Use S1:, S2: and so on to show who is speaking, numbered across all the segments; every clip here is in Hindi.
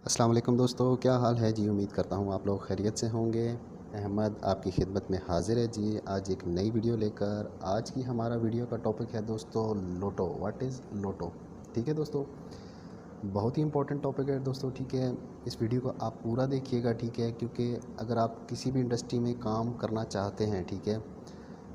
S1: अस्सलाम वालेकुम दोस्तों, क्या हाल है जी। उम्मीद करता हूँ आप लोग खैरियत से होंगे। अहमद आपकी खिदमत में हाज़िर है जी, आज एक नई वीडियो लेकर। आज की हमारा वीडियो का टॉपिक है दोस्तों लोटो। व्हाट इज़ लोटो। ठीक है दोस्तों, बहुत ही इंपॉर्टेंट टॉपिक है दोस्तों। ठीक है, इस वीडियो को आप पूरा देखिएगा। ठीक है, क्योंकि अगर आप किसी भी इंडस्ट्री में काम करना चाहते हैं, ठीक है,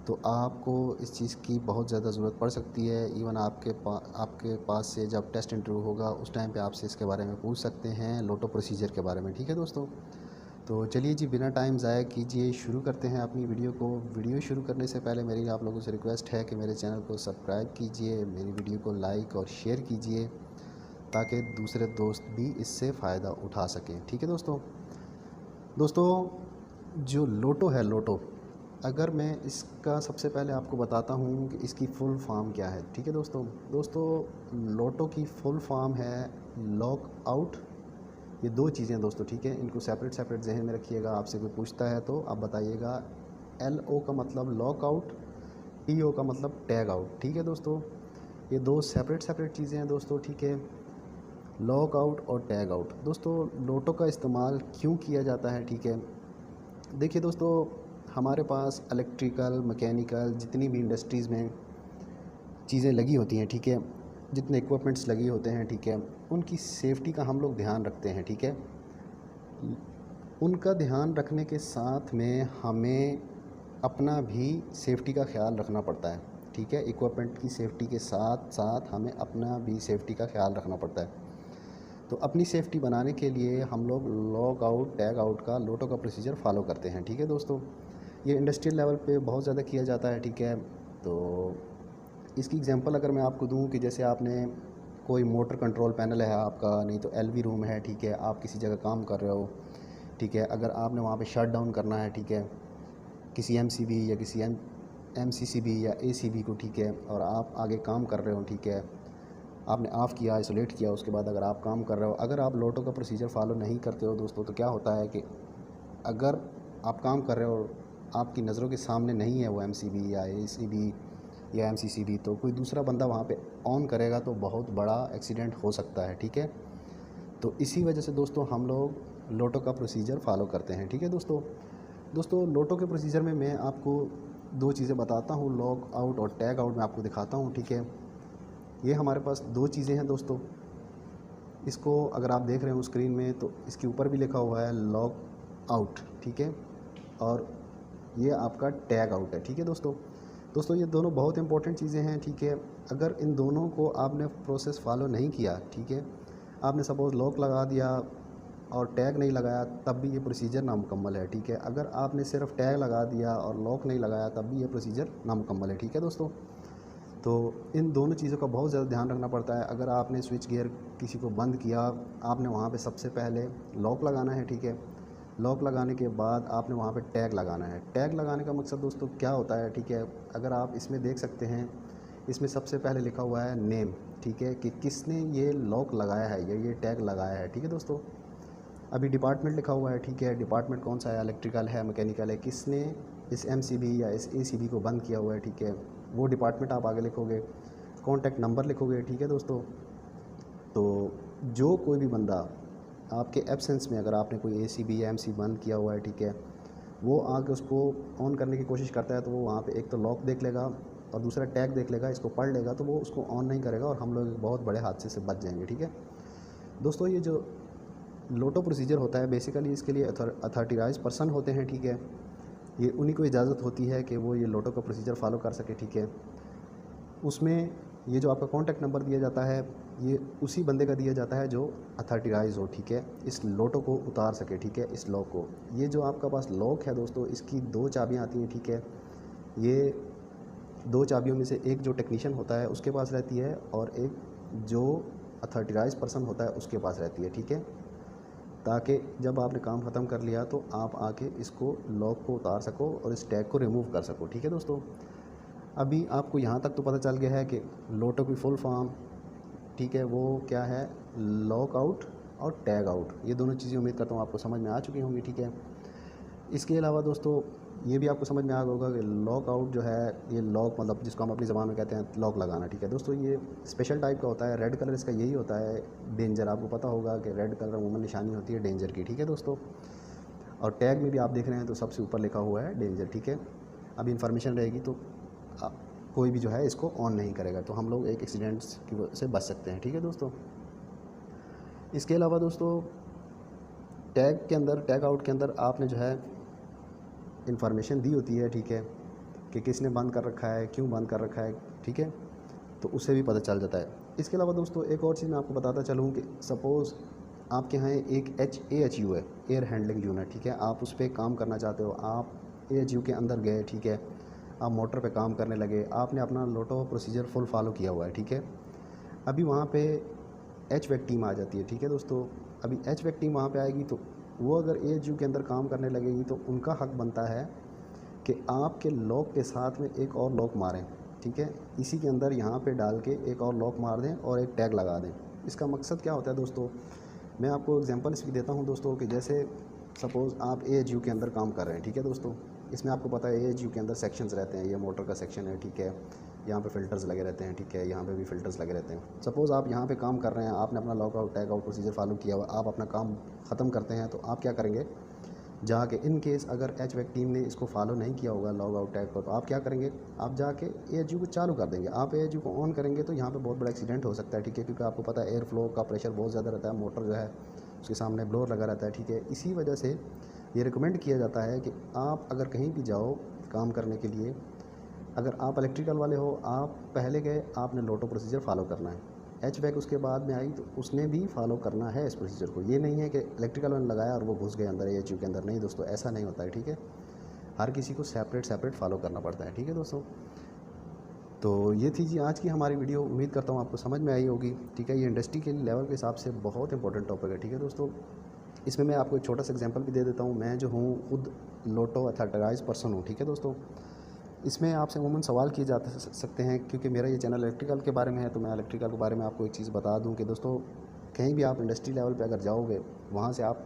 S1: तो आपको इस चीज़ की बहुत ज़्यादा ज़रूरत पड़ सकती है। इवन आपके पास से जब टेस्ट इंटरव्यू होगा उस टाइम पे आपसे इसके बारे में पूछ सकते हैं, लोटो प्रोसीजर के बारे में। ठीक है दोस्तों, तो चलिए जी, बिना टाइम ज़ाया कीजिए शुरू करते हैं अपनी वीडियो को। वीडियो शुरू करने से पहले मेरी आप लोगों से रिक्वेस्ट है कि मेरे चैनल को सब्सक्राइब कीजिए, मेरी वीडियो को लाइक और शेयर कीजिए ताकि दूसरे दोस्त भी इससे फ़ायदा उठा सकें। ठीक है दोस्तों। दोस्तों, जो लोटो है, लोटो, अगर मैं इसका सबसे पहले आपको बताता हूँ कि इसकी फुल फॉर्म क्या है। ठीक है दोस्तों। लोटो की फुल फॉर्म है लॉक आउट। ये दो चीज़ें हैं दोस्तों, ठीक है, इनको सेपरेट सेपरेट जहन में रखिएगा। आपसे कोई पूछता है तो आप बताइएगा LO का मतलब लॉक आउट, TO का मतलब टैग आउट। ठीक है दोस्तों, ये दो सेपरेट सेपरेट चीज़ें हैं दोस्तों। ठीक है, लॉक आउट और टैग आउट। दोस्तों, लोटो का इस्तेमाल क्यों किया जाता है। ठीक है, देखिए दोस्तों, हमारे पास इलेक्ट्रिकल मैकेनिकल जितनी भी इंडस्ट्रीज़ में चीज़ें लगी होती हैं, ठीक है, जितने इक्विपमेंट्स लगे होते हैं, ठीक है, उनकी सेफ्टी का हम लोग ध्यान रखते हैं। ठीक है, उनका ध्यान रखने के साथ में हमें अपना भी सेफ्टी का ख्याल रखना पड़ता है। ठीक है, इक्विपमेंट की सेफ्टी के साथ साथ हमें अपना भी सेफ्टी का ख्याल रखना पड़ता है। तो अपनी सेफ्टी बनाने के लिए हम लोग लॉक आउट टैग आउट का लोटो का प्रोसीजर फॉलो करते हैं। ठीक है दोस्तों, ये इंडस्ट्रियल लेवल पे बहुत ज़्यादा किया जाता है। ठीक है, तो इसकी एग्जांपल अगर मैं आपको दूं कि जैसे आपने कोई मोटर कंट्रोल पैनल है आपका, नहीं तो LV रूम है, ठीक है, आप किसी जगह काम कर रहे हो, ठीक है, अगर आपने वहाँ पे शट डाउन करना है, ठीक है, किसी MCB या किसी MCCB या ACB को, ठीक है, और आप आगे काम कर रहे हो, ठीक है, आपने ऑफ़ किया, आइसोलेट किया, उसके बाद अगर आप काम कर रहे हो, अगर आप लोटो का प्रोसीजर फॉलो नहीं करते हो दोस्तों, तो क्या होता है कि अगर आप काम कर रहे हो, आपकी नज़रों के सामने नहीं है वो MCB या ACB या MCCB, तो कोई दूसरा बंदा वहाँ पे ऑन करेगा तो बहुत बड़ा एक्सीडेंट हो सकता है। ठीक है, तो इसी वजह से दोस्तों हम लोग लोटो का प्रोसीजर फॉलो करते हैं। ठीक है दोस्तों। दोस्तों, लोटो के प्रोसीजर में मैं आपको दो चीज़ें बताता हूँ, लॉक आउट और टैग आउट मैं आपको दिखाता हूँ। ठीक है, ये हमारे पास दो चीज़ें हैं दोस्तों। इसको अगर आप देख रहे हो स्क्रीन में तो इसके ऊपर भी लिखा हुआ है लॉक आउट, ठीक है, और ये आपका टैग आउट है। ठीक है दोस्तों। दोस्तों, ये दोनों बहुत इंपॉर्टेंट चीज़ें हैं। ठीक है, अगर इन दोनों को आपने प्रोसेस फॉलो नहीं किया, ठीक है, आपने सपोज़ लॉक लगा दिया और टैग नहीं लगाया, तब भी ये प्रोसीजर नामुकम्मल है। ठीक है, अगर आपने सिर्फ टैग लगा दिया और लॉक नहीं लगाया, तब भी ये प्रोसीजर नामुकम्मल है। ठीक है दोस्तों। तो इन दोनों चीज़ों का बहुत ज़्यादा ध्यान रखना पड़ता है। अगर आपने स्विच गियर किसी को बंद किया, आपने वहाँ पे सबसे पहले लॉक लगाना है। ठीक है, लॉक लगाने के बाद आपने वहाँ पे टैग लगाना है। टैग लगाने का मकसद दोस्तों क्या होता है, ठीक है, अगर आप इसमें देख सकते हैं, इसमें सबसे पहले लिखा हुआ है नेम, ठीक है, कि किसने ये लॉक लगाया है या ये टैग लगाया है। ठीक है दोस्तों, अभी डिपार्टमेंट लिखा हुआ है, ठीक है, डिपार्टमेंट कौन सा है, इलेक्ट्रिकल है, मैकेनिकल है, किसने इस MCB या इस ACB को बंद किया हुआ है, ठीक है, वो डिपार्टमेंट आप आगे लिखोगे, कॉन्टैक्ट नंबर लिखोगे। ठीक है दोस्तों, तो जो कोई भी बंदा आपके एब्सेंस में, अगर आपने कोई ACB या MC बंद किया हुआ है, ठीक है, वो आके उसको ऑन करने की कोशिश करता है, तो वो वहाँ पे एक तो लॉक देख लेगा और दूसरा टैग देख लेगा, इसको पढ़ लेगा, तो वो उसको ऑन नहीं करेगा और हम लोग एक बहुत बड़े हादसे से बच जाएंगे। ठीक है दोस्तों, ये जो लोटो प्रोसीजर होता है, बेसिकली इसके लिए अथॉरिटाइज पर्सन होते हैं। ठीक है, ये उन्हीं को इजाज़त होती है कि वो ये लोटो का प्रोसीजर फॉलो कर सके। ठीक है, उसमें ये जो आपका कॉन्टैक्ट नंबर दिया जाता है, ये उसी बंदे का दिया जाता है जो अथॉरिटाइज हो, ठीक है, इस लोटो को उतार सके। ठीक है, इस लॉक को, ये जो आपका पास लॉक है दोस्तों, इसकी दो चाबियाँ आती हैं। ठीक है, ये दो चाबियों में से एक जो टेक्नीशियन होता है उसके पास रहती है और एक जो अथॉरिटाइज पर्सन होता है उसके पास रहती है। ठीक है, ताकि जब आपने काम ख़त्म कर लिया तो आप आके इसको लॉक को उतार सको और इस टैग को रिमूव कर सको। ठीक है दोस्तों, अभी आपको यहाँ तक तो पता चल गया है कि लोटो की फुल फॉर्म, ठीक है, वो क्या है, लॉक आउट और टैग आउट। ये दोनों चीज़ें उम्मीद करता हूँ आपको समझ में आ चुकी होंगी। ठीक है, इसके अलावा दोस्तों ये भी आपको समझ में आ गया होगा कि लॉक आउट जो है, ये लॉक मतलब जिसको हम अपनी ज़बान में कहते हैं लॉक लगाना, ठीक है दोस्तों। ये स्पेशल टाइप का होता है, रेड कलर इसका यही होता है, डेंजर। आपको पता होगा कि रेड कलर अमूमन निशानी होती है डेंजर की, ठीक है दोस्तों। और टैग में भी आप देख रहे हैं तो सबसे ऊपर लिखा हुआ है डेंजर, ठीक है। अब इन्फॉर्मेशन रहेगी तो कोई भी जो है इसको ऑन नहीं करेगा, तो हम लोग एक एक्सीडेंट्स की वजह से बच सकते हैं, ठीक है दोस्तों। इसके अलावा दोस्तों टैग के अंदर, टैग आउट के अंदर आपने जो है इन्फॉर्मेशन दी होती है, ठीक है, कि किसने बंद कर रखा है, क्यों बंद कर रखा है, ठीक है, तो उससे भी पता चल जाता है। इसके अलावा दोस्तों एक और चीज़ मैं आपको बताता चलूँ कि सपोज़ आपके यहाँ एक AHU है, एयर हैंडलिंग यूनिट, ठीक है, आप उस पर काम करना चाहते हो, आप AHU के अंदर गए, ठीक है, आप मोटर पे काम करने लगे, आपने अपना लोटो प्रोसीजर फुल फॉलो किया हुआ है, ठीक है। अभी वहाँ पे HVAC टीम आ जाती है, ठीक है दोस्तों। अभी HVAC टीम वहाँ पे आएगी तो वो अगर AHU के अंदर काम करने लगेगी तो उनका हक बनता है कि आपके लॉक के साथ में एक और लॉक मारें, ठीक है, इसी के अंदर यहाँ पे डाल के एक और लॉक मार दें और एक टैग लगा दें। इसका मकसद क्या होता है दोस्तों, मैं आपको एग्जांपल इसकी देता हूँ दोस्तों, कि जैसे सपोज़ आप AHU के अंदर काम कर रहे हैं, ठीक है दोस्तों। इसमें आपको पता है AHU के अंदर सेक्शंस रहते हैं, ये मोटर का सेक्शन है, ठीक है, यहाँ पे फ़िल्टर्स लगे रहते हैं, ठीक है, यहाँ पे भी फ़िल्टर्स लगे रहते हैं। सपोज़ आप यहाँ पे काम कर रहे हैं, आपने अपना lock out tag out procedure follow किया हुआ, आप अपना काम ख़त्म करते हैं, तो आप क्या करेंगे, जाके इन केस अगर HVAC टीम ने इसको फॉलो नहीं किया होगा लॉग आउट टैग को, तो आप क्या करेंगे, आप जाके AHU को चालू कर देंगे। आप AHU को ऑन करेंगे तो यहाँ पे बहुत बड़ा एक्सीडेंट हो सकता है, ठीक है, क्योंकि आपको पता है एयर फ्लो का प्रेशर बहुत ज़्यादा रहता है, मोटर जो है उसके सामने ब्लोअर लगा रहता है, ठीक है। इसी वजह से ये रिकमेंड किया जाता है कि आप अगर कहीं भी जाओ काम करने के लिए, अगर आप इलेक्ट्रिकल वाले हो, आप पहले गए, आपने लोटो प्रोसीजर फॉलो करना है। HVAC उसके बाद में आई तो उसने भी फॉलो करना है इस प्रोसीजर को। ये नहीं है कि इलेक्ट्रिकल मैंने लगाया और वो घुस गए अंदर AHU के अंदर, नहीं दोस्तों, ऐसा नहीं होता है, ठीक है। हर किसी को सेपरेट फॉलो करना पड़ता है, ठीक है दोस्तों। तो ये थी जी आज की हमारी वीडियो, उम्मीद करता हूँ आपको समझ में आई होगी, ठीक है। ये इंडस्ट्री के लेवल के हिसाब से बहुत इंपॉर्टेंट टॉपिक है, ठीक है दोस्तों। इसमें मैं आपको एक छोटा सा एग्जांपल भी दे देता हूँ। मैं जो हूँ खुद लोटो अथॉराइज्ड पर्सन हूँ, ठीक है दोस्तों। इसमें आपसे अमूमन सवाल किए जा सकते हैं, क्योंकि मेरा ये चैनल इलेक्ट्रिकल के बारे में है, तो मैं इलेक्ट्रिकल के बारे में आपको एक चीज़ बता दूं कि दोस्तों कहीं भी आप इंडस्ट्री लेवल पे अगर जाओगे, वहाँ से आप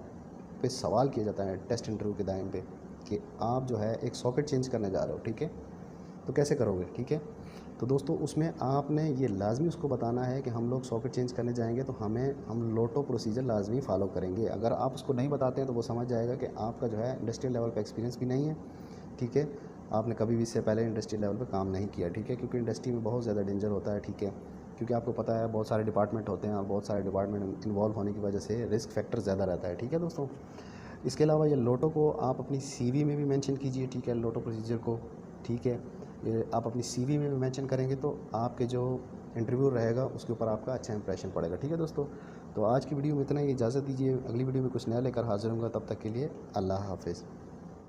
S1: पे सवाल किया जाता है टेस्ट इंटरव्यू के टाइम पे कि आप जो है एक सॉकेट चेंज करने जा रहे हो, ठीक है, तो कैसे करोगे, ठीक है। तो दोस्तों उसमें आपने ये लाजमी उसको बताना है कि हम लोग सॉकेट चेंज करने जाएंगे तो हम लोटो प्रोसीजर लाजमी फ़ॉलो करेंगे। अगर आप उसको नहीं बताते हैं तो वो समझ जाएगा कि आपका जो है इंडस्ट्रियल लेवल पे एक्सपीरियंस भी नहीं है, ठीक है, आपने कभी भी इससे पहले इंडस्ट्री लेवल पे काम नहीं किया, ठीक है, क्योंकि इंडस्ट्री में बहुत ज़्यादा डेंजर होता है, ठीक है, क्योंकि आपको पता है बहुत सारे डिपार्टमेंट होते हैं और बहुत सारे डिपार्टमेंट इन्वॉल्व होने की वजह से रिस्क फैक्टर ज़्यादा रहता है, ठीक है दोस्तों। इसके अलावा ये लोटो को आप अपनी CV में भी मेंशन कीजिए, ठीक है, लोटो प्रोसीजर को, ठीक है, ये आप अपनी CV में भी मेंशन करेंगे तो आपके जो इंटरव्यू रहेगा उसके ऊपर आपका अच्छा इंप्रेशन पड़ेगा, ठीक है दोस्तों। तो आज की वीडियो में इतना ही, इजाज़त दीजिए, अगली वीडियो में कुछ नया लेकर हाजिर होंगे, तब तक के लिए अल्लाह हाफिज़।